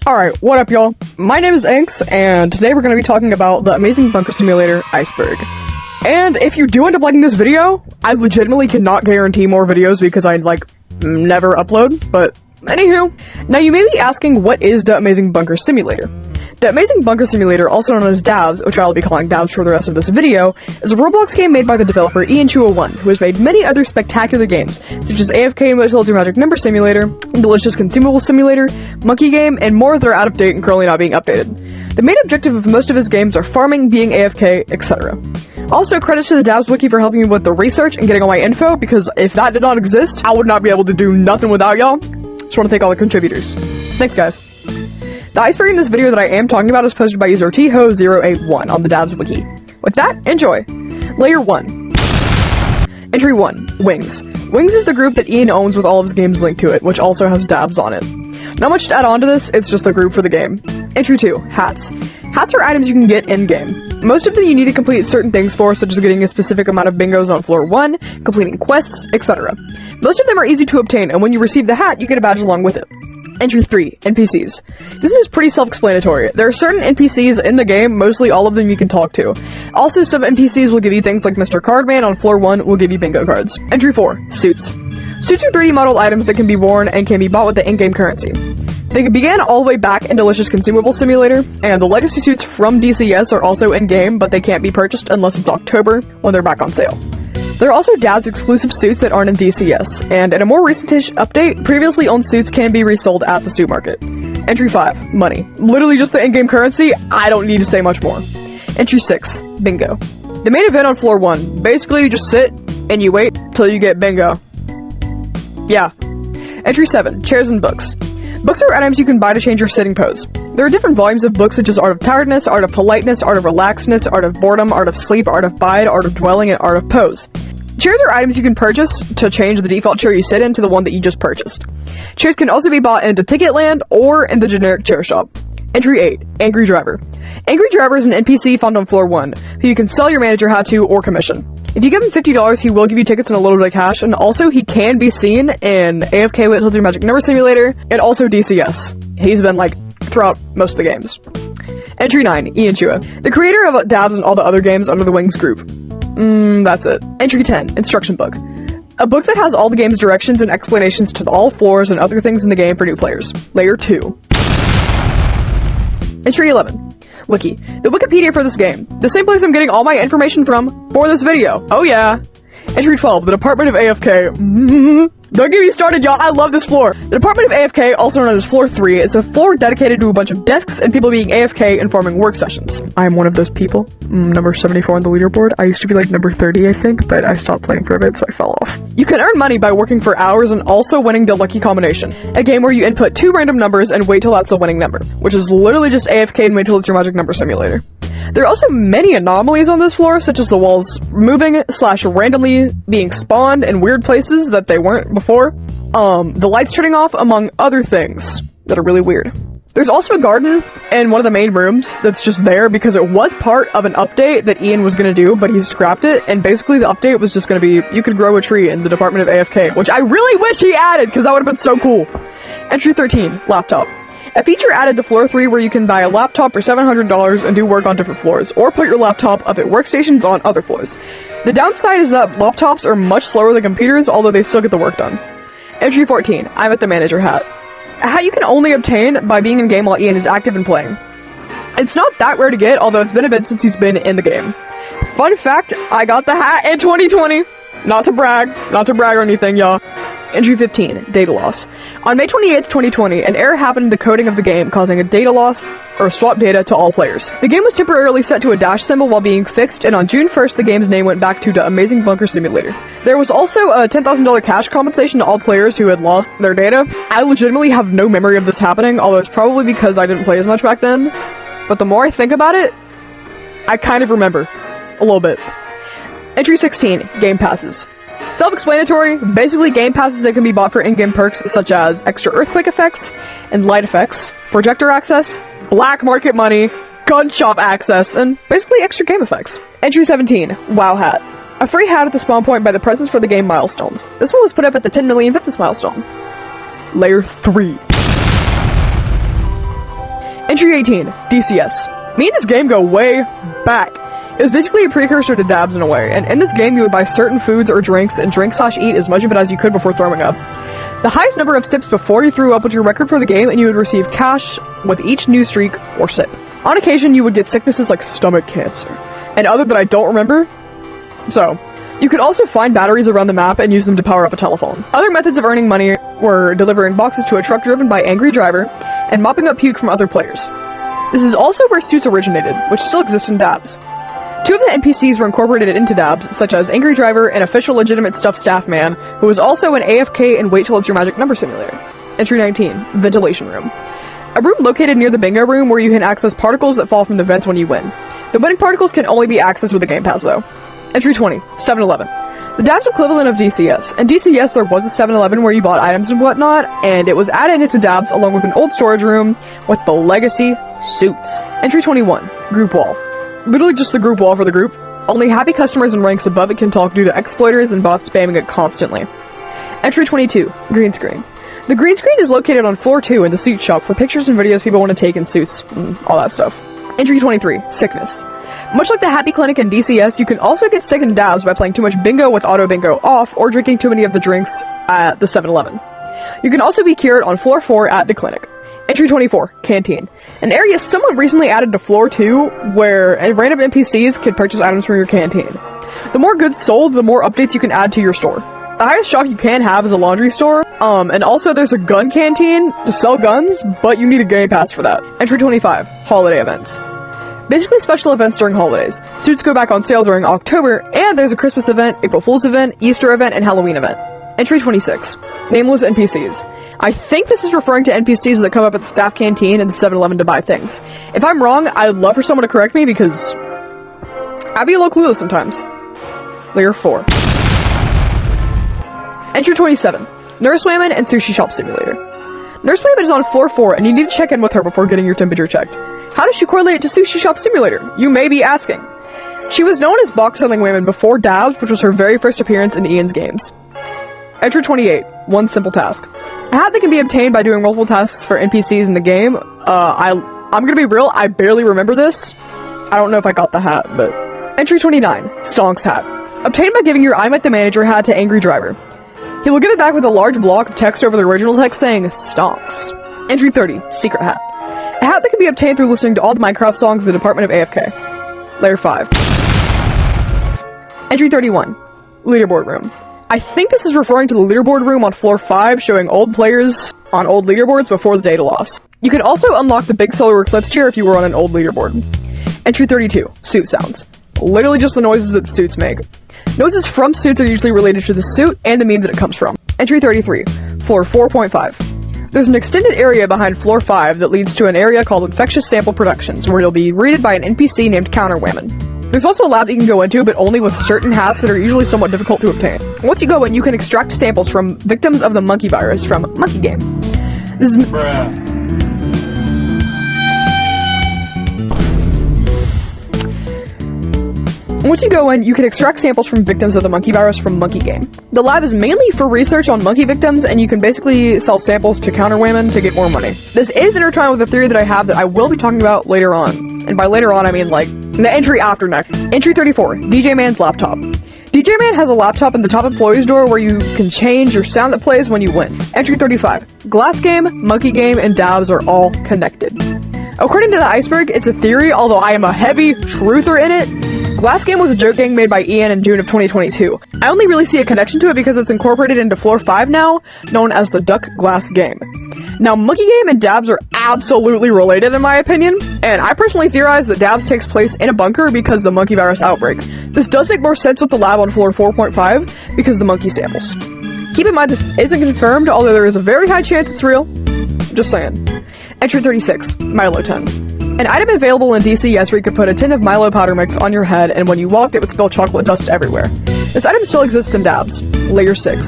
Alright, what up y'all? My name is Inks, and today we're going to be talking about the amazing bunker simulator, Iceberg. And if you do end up liking this video, I legitimately cannot guarantee more videos because I, never upload, but anywho. Now you may be asking, what is the amazing bunker simulator? The Amazing Bunker Simulator, also known as DABS, which I'll be calling DABS for the rest of this video, is a Roblox game made by the developer Ian201, who has made many other spectacular games, such as AFK and Which Magic Number Simulator, Delicious Consumable Simulator, Monkey Game, and more that are out of date and currently not being updated. The main objective of most of his games are farming, being AFK, etc. Also, credits to the DABS wiki for helping me with the research and getting all my info, because if that did not exist, I would not be able to do nothing without y'all. Just want to thank all the contributors. Thanks, guys. The iceberg in this video that I am talking about is posted by user Tho081 on the DABS wiki. With that, enjoy! Layer 1. Entry 1. Wings. Wings is the group that Ian owns with all of his games linked to it, which also has DABS on it. Not much to add on to this, it's just the group for the game. Entry 2. Hats. Hats are items you can get in-game. Most of them you need to complete certain things for, such as getting a specific amount of bingos on floor 1, completing quests, etc. Most of them are easy to obtain, and when you receive the hat, you get a badge along with it. Entry 3. NPCs. This one is pretty self-explanatory. There are certain NPCs in the game, mostly all of them you can talk to. Also, some NPCs will give you things like Mr. Cardman on floor 1 will give you bingo cards. Entry 4. Suits. Suits are 3D modeled items that can be worn and can be bought with the in-game currency. They began all the way back in Delicious Consumable Simulator, and the legacy suits from DCS are also in-game, but they can't be purchased unless it's October, when they're back on sale. There are also DABS exclusive suits that aren't in DCS, and in a more recent-ish update, previously owned suits can be resold at the suit market. Entry 5. Money. Literally just the in-game currency, I don't need to say much more. Entry 6. Bingo. The main event on floor 1. Basically, you just sit, and you wait till you get bingo. Yeah. Entry 7. Chairs and books. Books are items you can buy to change your sitting pose. There are different volumes of books such as Art of Tiredness, Art of Politeness, Art of Relaxedness, Art of Boredom, Art of Sleep, Art of Bide, Art of Dwelling, and Art of Pose. Chairs are items you can purchase to change the default chair you sit in to the one that you just purchased. Chairs can also be bought into Ticketland or in the generic chair shop. Entry 8. Angry Driver. Angry Driver is an NPC found on floor 1, who you can sell your manager hat to or commission. If you give him $50, he will give you tickets and a little bit of cash, and also he can be seen in AFK with Magic Number Simulator, and also DCS. He's been, throughout most of the games. Entry 9. Ian Chua. The creator of DABS and all the other games under the Wings group. That's it. Entry 10. Instruction book. A book that has all the game's directions and explanations to all floors and other things in the game for new players. Layer 2. Entry 11. Wiki. The Wikipedia for this game. The same place I'm getting all my information from for this video. Oh yeah. Entry 12. The Department of AFK. Don't get me started, y'all. I love this floor. The Department of AFK, also known as Floor 3, is a floor dedicated to a bunch of desks and people being AFK and forming work sessions. I am one of those people. Number 74 on the leaderboard. I used to be number 30, I think, but I stopped playing for a bit, so I fell off. You can earn money by working for hours and also winning the Lucky Combination, a game where you input 2 random numbers and wait till that's the winning number, which is literally just AFK and wait till it's your magic number simulator. There are also many anomalies on this floor, such as the walls moving / randomly being spawned in weird places that they weren't before. The lights turning off, among other things that are really weird. There's also a garden in one of the main rooms that's just there because it was part of an update that Ian was gonna do, but he scrapped it, and basically the update was just gonna be, you could grow a tree in the Department of AFK, which I really wish he added, because that would have been so cool. Entry 13. Laptop. A feature added to floor 3 where you can buy a laptop for $700 and do work on different floors, or put your laptop up at workstations on other floors. The downside is that laptops are much slower than computers, although they still get the work done. Entry 14. I'm at the manager hat. A hat you can only obtain by being in game while Ian is active and playing. It's not that rare to get, although it's been a bit since he's been in the game. Fun fact, I got the hat in 2020! Not to brag or anything, y'all. Entry 15. Data loss. On May 28th, 2020, an error happened in the coding of the game, causing a data loss, or swap data to all players. The game was temporarily set to a dash symbol while being fixed, and on June 1st, the game's name went back to the Amazing Bunker Simulator. There was also a $10,000 cash compensation to all players who had lost their data. I legitimately have no memory of this happening, although it's probably because I didn't play as much back then. But the more I think about it, I kind of remember. A little bit. Entry 16. Game passes. Self-explanatory, basically game passes that can be bought for in-game perks such as extra earthquake effects and light effects, projector access, black market money, gun shop access, and basically extra game effects. Entry 17. WoW Hat. A free hat at the spawn point by the presents for the game milestones. This one was put up at the 10 million visits milestone. Layer 3. Entry 18, DCS. Me and this game go way back. It was basically a precursor to DABS in a way, and in this game you would buy certain foods or drinks and drink/eat as much of it as you could before throwing up. The highest number of sips before you threw up was your record for the game, and you would receive cash with each new streak or sip. On occasion, you would get sicknesses like stomach cancer, and other that I don't remember. So, you could also find batteries around the map and use them to power up a telephone. Other methods of earning money were delivering boxes to a truck driven by angry driver, and mopping up puke from other players. This is also where suits originated, which still exist in DABS. Two of the NPCs were incorporated into DABS, such as Angry Driver, an official legitimate stuffed staff man, who was also an AFK and Wait Till It's Your Magic Number simulator. Entry 19, Ventilation Room. A room located near the bingo room where you can access particles that fall from the vents when you win. The winning particles can only be accessed with a game pass though. Entry 20, 7-Eleven. The DABS equivalent of DCS. In DCS there was a 7-Eleven where you bought items and whatnot, and it was added into DABS along with an old storage room with the legacy suits. Entry 21, Group Wall. Literally just the group wall for the group. Only happy customers and ranks above it can talk due to exploiters and bots spamming it constantly. Entry 22, Green Screen. The green screen is located on floor 2 in the suit shop for pictures and videos people want to take in suits and all that stuff. Entry 23, Sickness. Much like the Happy Clinic in DCS, you can also get sick in DABS by playing too much bingo with auto bingo off or drinking too many of the drinks at the 7-Eleven. You can also be cured on floor 4 at the clinic. Entry 24, Canteen. An area someone recently added to floor 2 where random NPCs could purchase items from your canteen. The more goods sold, the more updates you can add to your store. The highest shop you can have is a laundry store, and also there's a gun canteen to sell guns, but you need a game pass for that. Entry 25, Holiday Events. Basically special events during holidays. Suits go back on sale during October, and there's a Christmas event, April Fool's event, Easter event, and Halloween event. Entry 26, Nameless NPCs. I think this is referring to NPCs that come up at the staff canteen and the 7-Eleven to buy things. If I'm wrong, I'd love for someone to correct me because I'd be a little clueless sometimes. Layer 4. Entry 27, Nursewoman and Sushi Shop Simulator. Nursewoman is on floor 4 and you need to check in with her before getting your temperature checked. How does she correlate to Sushi Shop Simulator? You may be asking. She was known as Box Selling Woman before DABS, which was her very first appearance in Ian's games. Entry 28, One Simple Task. A hat that can be obtained by doing multiple tasks for NPCs in the game. I'm gonna be real, I barely remember this. I don't know if I got the hat, but... Entry 29, Stonks Hat. Obtained by giving your I Met the Manager hat to Angry Driver. He will give it back with a large block of text over the original text saying, Stonks. Entry 30, Secret Hat. A hat that can be obtained through listening to all the Minecraft songs in the Department of AFK. Layer 5. Entry 31, Leaderboard Room. I think this is referring to the leaderboard room on floor 5, showing old players on old leaderboards before the data loss. You can also unlock the big solar eclipse chair if you were on an old leaderboard. Entry 32, Suit Sounds. Literally just the noises that the suits make. Noises from suits are usually related to the suit and the meme that it comes from. Entry 33, Floor 4.5. There's an extended area behind floor 5 that leads to an area called Infectious Sample Productions, where you'll be greeted by an NPC named Counterwoman. There's also a lab that you can go into, but only with certain hats that are usually somewhat difficult to obtain. Once you go in, you can extract samples from victims of the monkey virus from Monkey Game. This is... Once you go in, you can extract samples from victims of the monkey virus from Monkey Game. The lab is mainly for research on monkey victims, and you can basically sell samples to counterwomen to get more money. This is intertwined with a theory that I have that I will be talking about later on. And by later on, I mean like the entry after next. Entry 34, DJ Man's laptop. DJ Man has a laptop in the top employee's door where you can change your sound that plays when you win. Entry 35, Glass Game, Monkey Game, and DABS are all connected. According to the iceberg, it's a theory, although I am a heavy truther in it. Glass Game was a joke game made by Ian in June of 2022. I only really see a connection to it because it's incorporated into floor 5 now, known as the Duck Glass Game. Now, Monkey Game and DABS are absolutely related in my opinion, and I personally theorize that DABS takes place in a bunker because of the monkey virus outbreak. This does make more sense with the lab on floor 4.5 because of the monkey samples. Keep in mind this isn't confirmed, although there is a very high chance it's real. Just saying. Entry 36, Milo 10. An item available in DCS where you could put a tin of Milo powder mix on your head, and when you walked it would spill chocolate dust everywhere. This item still exists in DABS. Layer 6.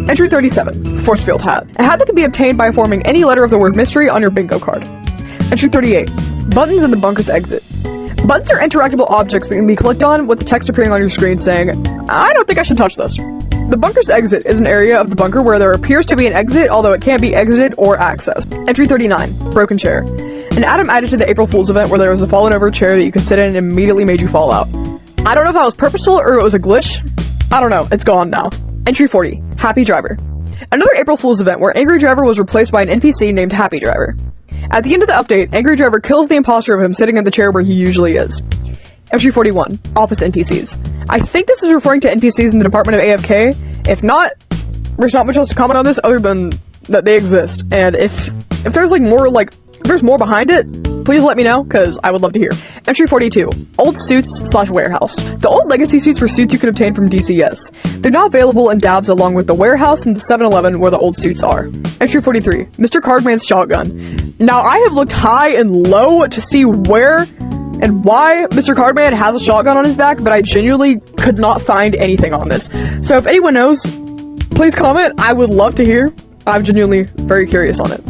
Entry 37, Force Field Hat. A hat that can be obtained by forming any letter of the word mystery on your bingo card. Entry 38, Buttons in the bunker's exit. Buttons are interactable objects that can be clicked on with the text appearing on your screen saying, I don't think I should touch this. The bunker's exit is an area of the bunker where there appears to be an exit, although it can't be exited or accessed. Entry 39, broken chair. An atom added to the April Fool's event where there was a fallen over chair that you could sit in and immediately made you fall out. I don't know if that was purposeful or it was a glitch. I don't know, it's gone now. Entry 40, Happy Driver. Another April Fool's event where Angry Driver was replaced by an NPC named Happy Driver. At the end of the update, Angry Driver kills the imposter of him sitting in the chair where he usually is. Entry 41, Office NPCs. I think this is referring to NPCs in the Department of AFK. If not, there's not much else to comment on this other than that they exist. And if there's if there's more behind it, please let me know, because I would love to hear. Entry 42, Old Suits / Warehouse. The old legacy suits were suits you could obtain from DCS. They're now available in DABS along with the warehouse and the 7-Eleven where the old suits are. Entry 43, Mr. Cardman's shotgun. Now, I have looked high and low to see where and why Mr. Cardman has a shotgun on his back, but I genuinely could not find anything on this. So if anyone knows, please comment. I would love to hear. I'm genuinely very curious on it.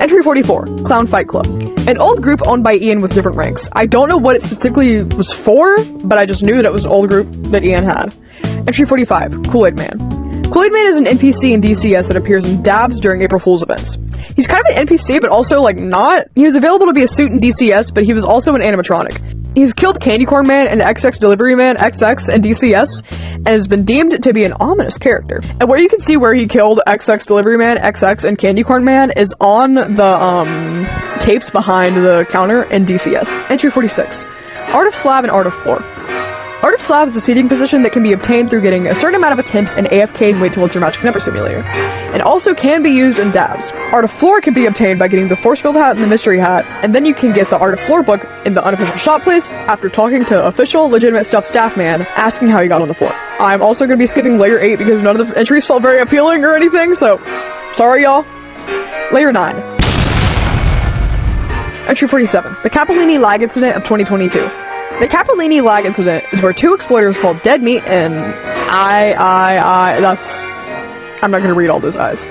Entry 44, Clown Fight Club. An old group owned by Ian with different ranks. I don't know what it specifically was for, but I just knew that it was an old group that Ian had. Entry 45, Kool-Aid Man. Kool-Aid Man is an NPC in DCS that appears in DABS during April Fool's events. He's kind of an NPC, but also, not. He was available to be a suit in DCS, but he was also an animatronic. He's killed Candy Corn Man and XX Delivery Man XX in DCS, and has been deemed to be an ominous character. And where you can see where he killed XX Delivery Man, XX, and Candy Corn Man is on the, tapes behind the counter in DCS. Entry 46. Art of Slab and Art of Floor. Art of Slab is a seating position that can be obtained through getting a certain amount of attempts in AFK and Wait Till It's Your Magic Number Simulator, and also can be used in DABS. Art of Floor can be obtained by getting the Force Field Hat and the Mystery Hat, and then you can get the Art of Floor book in the unofficial shop place after talking to official, legitimate stuff staff man, asking how you got on the floor. I'm also going to be skipping Layer 8 because none of the entries felt very appealing or anything, so sorry y'all. Layer 9. Entry 47. The Capolini Lag Incident of 2022. The Capolini Lag Incident is where two exploiters called Dead Meat and I'm not gonna read all those eyes.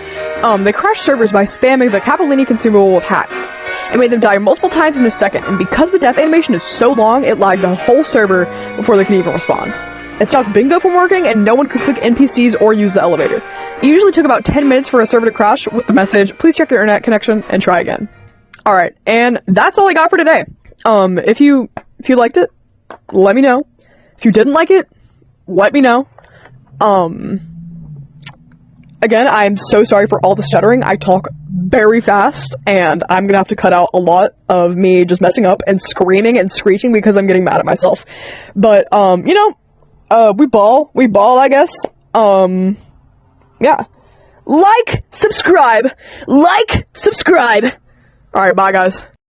They crashed servers by spamming the Capolini consumable with hacks. It made them die multiple times in a second, and because the death animation is so long, it lagged the whole server before they could even respond. It stopped Bingo from working, and no one could click NPCs or use the elevator. It usually took about 10 minutes for a server to crash with the message, please check your internet connection and try again. Alright, and that's all I got for today. If you liked it, let me know. If you didn't like it, let me know. Again, I'm so sorry for all the stuttering. I talk very fast, and I'm gonna have to cut out a lot of me just messing up and screaming and screeching because I'm getting mad at myself. But, we ball, I guess. Yeah. Like, subscribe! Alright, bye guys.